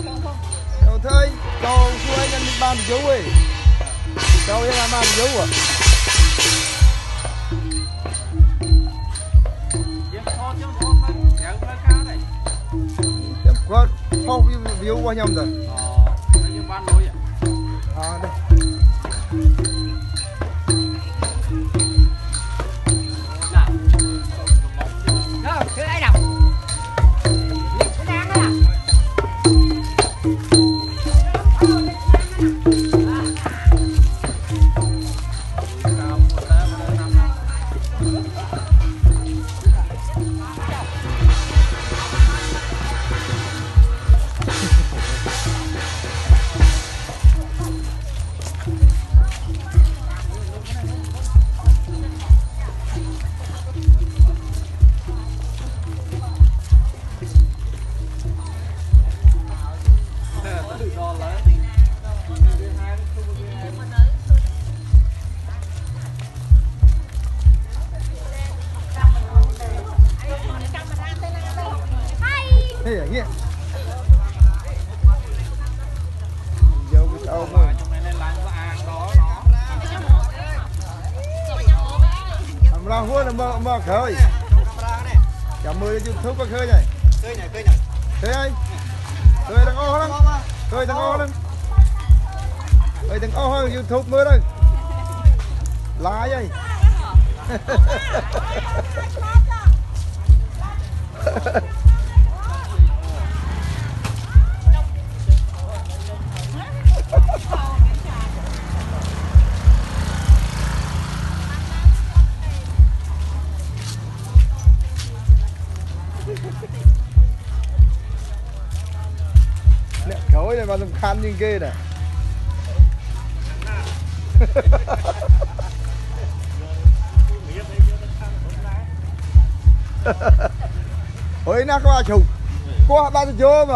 Đâu thôi, cho chú anh đi ban dấu ấy. Cho anh làm ban dấu à? Có phong view qua nhầm rồi. À đây. Thế à nghe. Dâu cái tao mà. Làm ra hua là mơ khơi. Chậm mười cho YouTube có khơi này. Khơi này. Khơi ơi. Khơi thằng ô lắm. Khơi thằng ô lắm. Khơi thằng ô hơn YouTube mưa đây. Lá vậy. Khối này mà tầm khăn như kia nè. Ôi nó có chục. Có ba vô mà.